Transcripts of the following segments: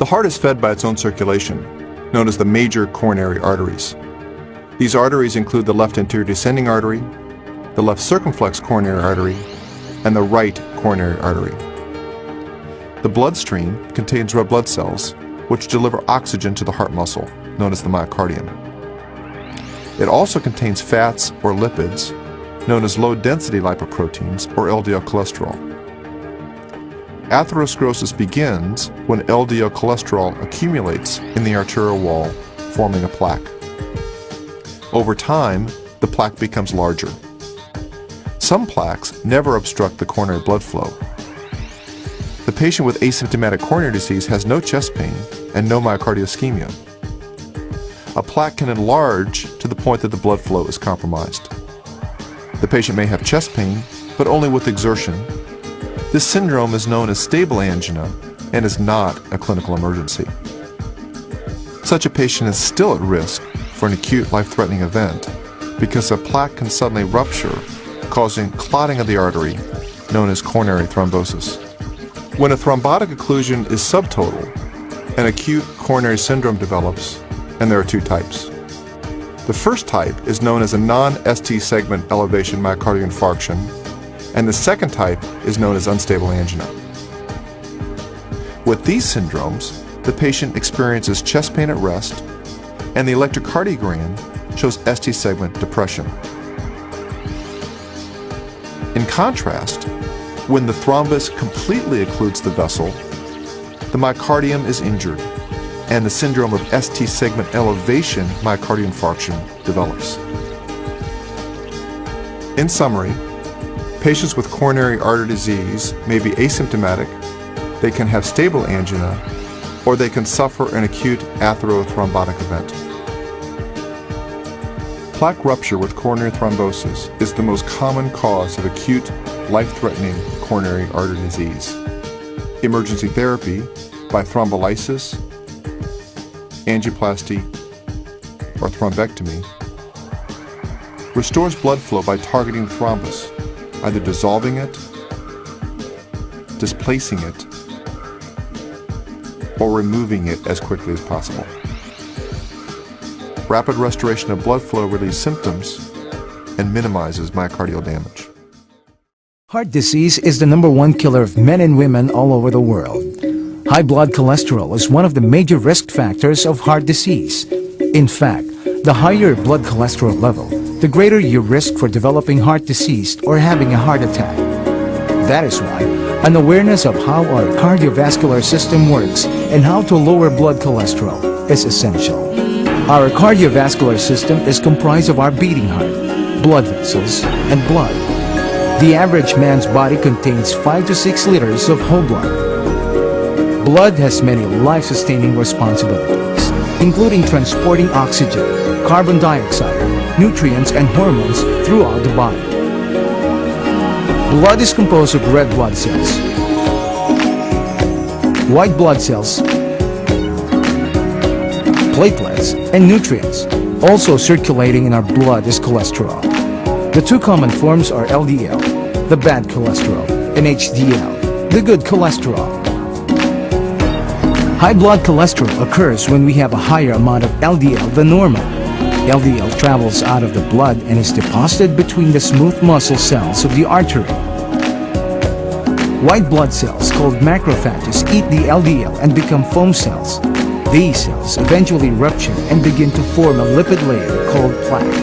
The heart is fed by its own circulation, known as the major coronary arteries. These arteries include the left anterior descending artery, the left circumflex coronary artery, and the right coronary artery. The bloodstream contains red blood cells, which deliver oxygen to the heart muscle, known as the myocardium. It also contains fats or lipids, known as low-density lipoproteins or LDL cholesterol. Atherosclerosis begins when LDL cholesterol accumulates in the arterial wall, forming a plaque. Over time, the plaque becomes larger. Some plaques never obstruct the coronary blood flow. The patient with asymptomatic coronary disease has no chest pain and no myocardial ischemia. A plaque can enlarge to the point that the blood flow is compromised. The patient may have chest pain, but only with exertion. This syndrome is known as stable angina and is not a clinical emergency. Such a patient is still at risk for an acute life-threatening event because a plaque can suddenly rupture, causing clotting of the artery, known as coronary thrombosis. When a thrombotic occlusion is subtotal, an acute coronary syndrome develops, and there are two types. The first type is known as a non-ST segment elevation myocardial infarction, and the second type is known as unstable angina. With these syndromes, the patient experiences chest pain at rest, and the electrocardiogram shows ST segment depression. In contrast, when the thrombus completely occludes the vessel, the myocardium is injured, and the syndrome of ST segment elevation myocardial infarction develops. In summary, patients with coronary artery disease may be asymptomatic, they can have stable angina, or they can suffer an acute atherothrombotic event. Plaque rupture with coronary thrombosis is the most common cause of acute, life-threatening coronary artery disease. Emergency therapy by thrombolysis, angioplasty, or thrombectomy restores blood flow by targeting the thrombus, either dissolving it, displacing it, or removing it as quickly as possible. Rapid restoration of blood flow relieves symptoms and minimizes myocardial damage. Heart disease is the #1 killer of men and women all over the world. High blood cholesterol is one of the major risk factors of heart disease. In fact, the higher blood cholesterol level, the greater your risk for developing heart disease or having a heart attack. That is why an awareness of how our cardiovascular system works and how to lower blood cholesterol is essential. Our cardiovascular system is comprised of our beating heart, blood vessels, and blood. The average man's body contains 5 to 6 liters of whole blood. Blood has many life-sustaining responsibilities, including transporting oxygen, carbon dioxide, nutrients, and hormones throughout the body. Blood is composed of red blood cells, white blood cells, platelets, and nutrients. Also circulating in our blood is cholesterol. The two common forms are LDL, the bad cholesterol, and HDL, the good cholesterol. High blood cholesterol occurs when we have a higher amount of LDL than normal. LDL travels out of the blood and is deposited between the smooth muscle cells of the artery. White blood cells, called macrophages, eat the LDL and become foam cells. These cells eventually rupture and begin to form a lipid layer called plaque.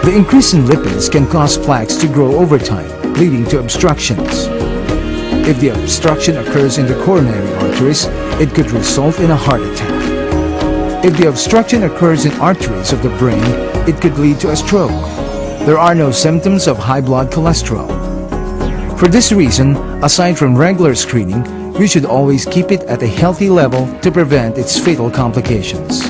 The increase in lipids can cause plaques to grow over time, leading to obstructions. If the obstruction occurs in the coronary arteries, it could result in a heart attack. If the obstruction occurs in arteries of the brain, it could lead to a stroke. There are no symptoms of high blood cholesterol. For this reason, aside from regular screening, you should always keep it at a healthy level to prevent its fatal complications.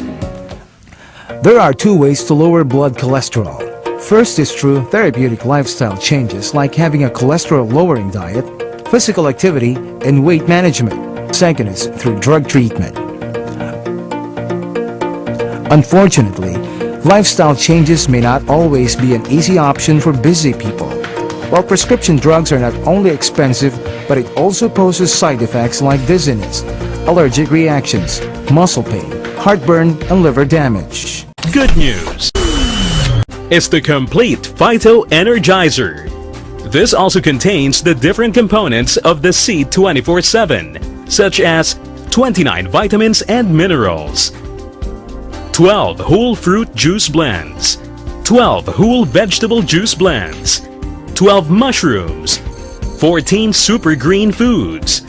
There are 2 ways to lower blood cholesterol. First is through therapeutic lifestyle changes like having a cholesterol-lowering diet, physical activity, and weight management. Second is through drug treatment. Unfortunately, lifestyle changes may not always be an easy option for busy people. While prescription drugs are not only expensive, but it also poses side effects like dizziness, allergic reactions, muscle pain, heartburn, and liver damage. Good news! It's the complete Phyto Energizer. This also contains the different components of the Seed 24/7, such as 29 vitamins and minerals, 12 whole fruit juice blends, 12 whole vegetable juice blends, 12 mushrooms, 14 super green foods,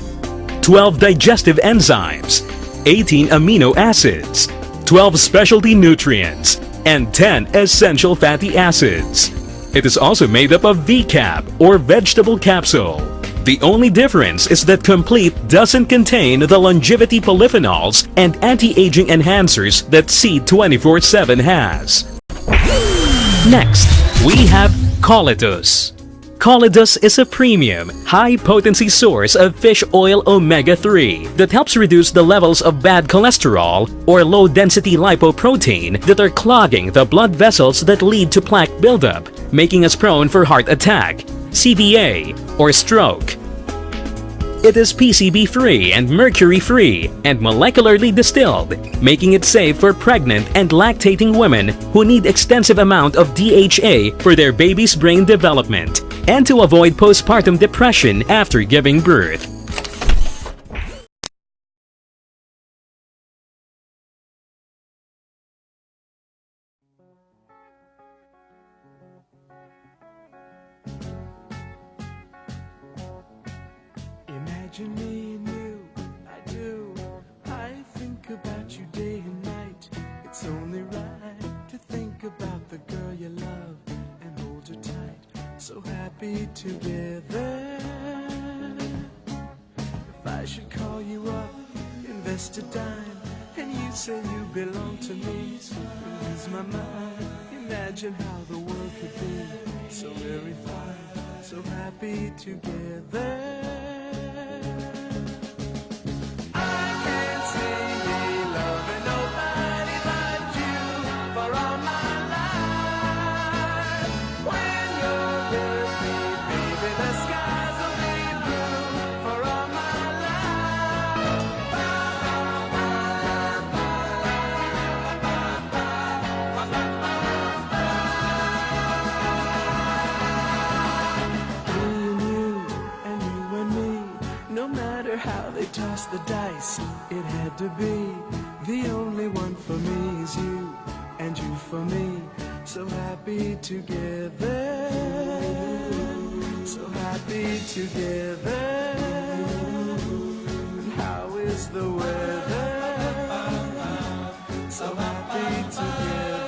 12 digestive enzymes, 18 amino acids, 12 specialty nutrients, and 10 essential fatty acids. It is also made up of VCAP or vegetable capsule. The only difference is that Complete doesn't contain the longevity polyphenols and anti-aging enhancers that Seed 24/7 has. Next, we have Coletus. Coletus is a premium, high-potency source of fish oil omega-3 that helps reduce the levels of bad cholesterol or low-density lipoprotein that are clogging the blood vessels that lead to plaque buildup, making us prone for heart attack, CVA, or stroke. It is PCB-free and mercury-free and molecularly distilled, making it safe for pregnant and lactating women who need extensive amount of DHA for their baby's brain development and to avoid postpartum depression after giving birth. Imagine me and you, I do. I think about you day and night. It's only right to think about the girl you love and hold her tight. So happy together. If I should call you up, invest a dime, and you say you belong to me, lose my mind. Imagine how the world could be so very fine, so happy together. How they toss the dice, it had to be. The only one for me is you, and you for me. So happy together, so happy together. And how is the weather? So happy together.